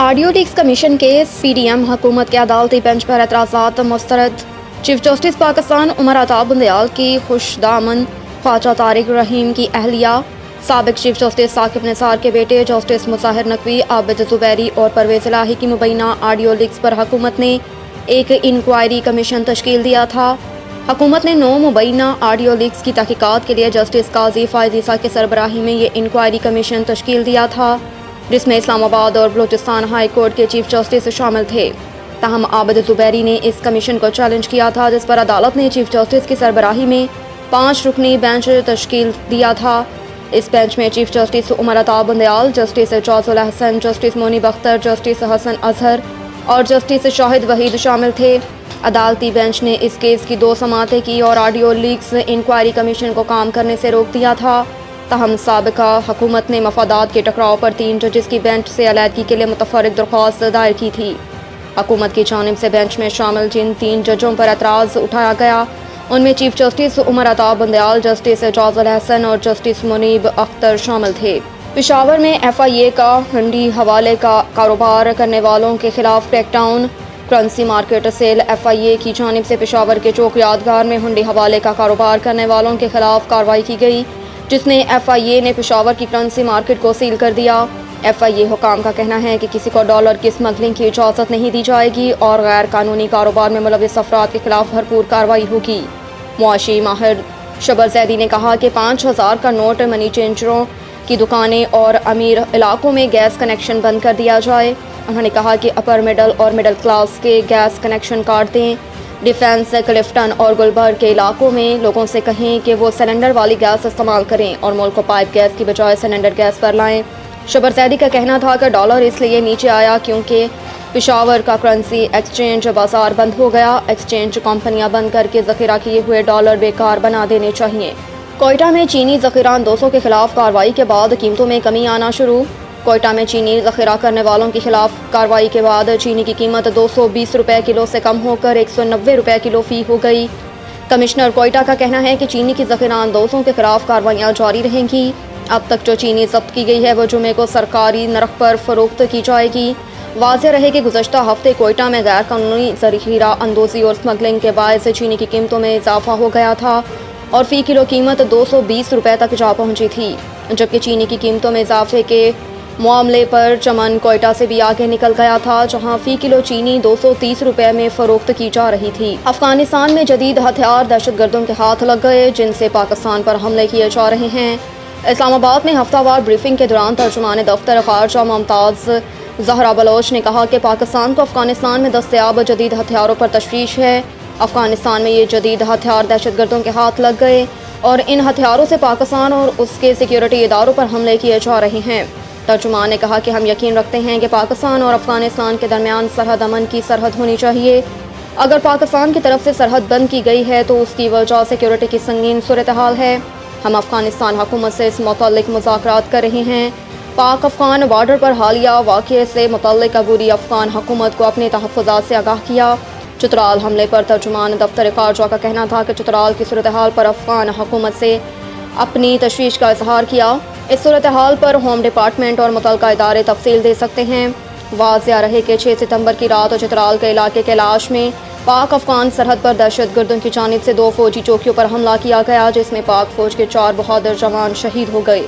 Audio leaks commission case PDM حکومت کے عدالتی بینچ پر اعتراضات مسترد۔ چیف جسٹس پاکستان عمر عطا بندیال کی خوش دامن خواجہ طارق رحیم کی اہلیہ سابق چیف جسٹس ثاقب نثار کے بیٹے جسٹس مظاہر نقوی، عابد زبیری اور پرویز الہی کی مبینہ آڈیو لیکس پر حکومت نے ایک انکوائری کمیشن تشکیل دیا تھا۔ حکومت نے 9 مبینہ آڈیو لیکس کی تحقیقات کے لیے جسٹس قاضی فائز عیسیٰ کی سربراہی میں یہ انکوائری کمیشن تشکیل دیا تھا، جس میں اسلام آباد اور بلوچستان ہائی کورٹ کے چیف جسٹس شامل تھے۔ تاہم عابد زبیری نے اس کمیشن کو چیلنج کیا تھا، جس پر عدالت نے چیف جسٹس کی سربراہی میں 5 رکنی بینچ تشکیل دیا تھا۔ اس بینچ میں chief justice Umar Ata Bandial, justice اعجاز الحسن، جسٹس منیب اختر، جسٹس حسن اظہر اور جسٹس شاہد وحید شامل تھے۔ عدالتی بینچ نے اس کیس کی 2 سماعتیں کی اور آڈیو لیکس انکوائری کمیشن کو کام کرنے سے روک دیا تھا۔ تاہم سابقہ حکومت نے مفادات کے ٹکراؤ پر 3 ججز کی بینچ سے علیحدگی کے لیے متفرق درخواست دائر کی تھی۔ حکومت کی جانب سے بینچ میں شامل جن 3 ججوں پر اعتراض اٹھایا گیا، ان میں chief justice Umar Ata Bandial, justice اعجاز الحسن اور جسٹس منیب اختر شامل تھے۔ پشاور میں FIA کا ہنڈی حوالے کا کاروبار کرنے والوں کے خلاف crackdown. Currency market seal FIA کی جانب سے پشاور کے چوک یادگار میں ہنڈی حوالے کا کاروبار کرنے والوں کے خلاف کارروائی کی گئی، جس میں FIA نے پشاور کی کرنسی مارکیٹ کو سیل کر دیا۔ FIA حکام کا کہنا ہے کہ کسی کو ڈالر کی اسمگلنگ کی اجازت نہیں دی جائے گی اور غیر قانونی کاروبار میں ملوث افراد کے خلاف بھرپور کارروائی ہوگی۔ معاشی ماہر شبر زیدی نے کہا کہ 5000 کا نوٹ، منی چینجروں کی دکانیں اور امیر علاقوں میں گیس کنیکشن بند کر دیا جائے۔ انہوں نے کہا کہ اپر مڈل اور مڈل کلاس کے گیس کنیکشن کاٹ دیں۔ ڈیفنس، کلفٹن اور گلبرگ کے علاقوں میں لوگوں سے کہیں کہ وہ سلنڈر والی گیس استعمال کریں اور ملک کو پائپ گیس کی بجائے سلنڈر گیس پر لائیں۔ شبر زیدی کا کہنا تھا کہ ڈالر اس لیے نیچے آیا کیونکہ پشاور کا کرنسی ایکسچینج بازار بند ہو گیا۔ ایکسچینج کمپنیاں بند کر کے ذخیرہ کیے ہوئے ڈالر بیکار بنا دینے چاہیے۔ کوئٹہ میں چینی ذخیرہ اندوزوں کے خلاف کارروائی کے بعد قیمتوں میں کمی آنا شروع۔ کوئٹہ میں چینی ذخیرہ کرنے والوں کے خلاف کارروائی کے بعد چینی کی قیمت 220 روپے کلو سے کم ہو کر 190 روپے کلو فی ہو گئی۔ کمشنر کوئٹہ کا کہنا ہے کہ چینی کی ذخیرہ اندوزوں کے خلاف کارروائیاں جاری رہیں گی۔ اب تک جو چینی ضبط کی گئی ہے وہ جمعے کو سرکاری نرخ پر فروخت کی جائے گی۔ واضح رہے کہ گزشتہ ہفتے کوئٹہ میں غیر قانونی ذخیرہ اندوزی اور اسمگلنگ کے باعث چینی کی قیمتوں میں اضافہ ہو گیا تھا اور فی کلو قیمت 220 روپے تک جا پہنچی تھی، جبکہ چینی کی قیمتوں میں اضافے کے معاملے پر چمن کوئٹہ سے بھی آگے نکل گیا تھا، جہاں فی کلو چینی 230 روپے میں فروخت کی جا رہی تھی۔ افغانستان میں جدید ہتھیار دہشت گردوں کے ہاتھ لگ گئے، جن سے پاکستان پر حملے کیے جا رہے ہیں۔ اسلام آباد میں ہفتہ وار بریفنگ کے دوران ترجمان دفتر خارجہ ممتاز زہرا بلوچ نے کہا کہ پاکستان کو افغانستان میں دستیاب جدید ہتھیاروں پر تشویش ہے۔ افغانستان میں یہ جدید ہتھیار دہشت گردوں کے ہاتھ لگ گئے اور ان ہتھیاروں سے پاکستان اور اس کے سیکیورٹی اداروں پر حملے کیے جا رہے ہیں۔ ترجمان نے کہا کہ ہم یقین رکھتے ہیں کہ پاکستان اور افغانستان کے درمیان سرحد امن کی سرحد ہونی چاہیے۔ اگر پاکستان کی طرف سے سرحد بند کی گئی ہے تو اس کی وجہ سیکیورٹی کی سنگین صورتحال ہے۔ ہم افغانستان حکومت سے اس متعلق مذاکرات کر رہے ہیں۔ پاک افغان بارڈر پر حالیہ واقعے سے متعلق عبوری افغان حکومت کو اپنے تحفظات سے آگاہ کیا۔ چترال حملے پر ترجمان دفتر خارجہ کا کہنا تھا کہ چترال کی صورتحال پر افغان حکومت سے اپنی تشویش کا اظہار کیا۔ اس صورتحال پر ہوم ڈپارٹمنٹ اور متعلقہ ادارے تفصیل دے سکتے ہیں۔ واضح رہے کہ 6 ستمبر کی رات چترال کے علاقے کیلاش میں پاک افغان سرحد پر دہشت گردوں کی جانب سے 2 فوجی چوکیوں پر حملہ کیا گیا، جس میں پاک فوج کے 4 بہادر جوان شہید ہو گئے۔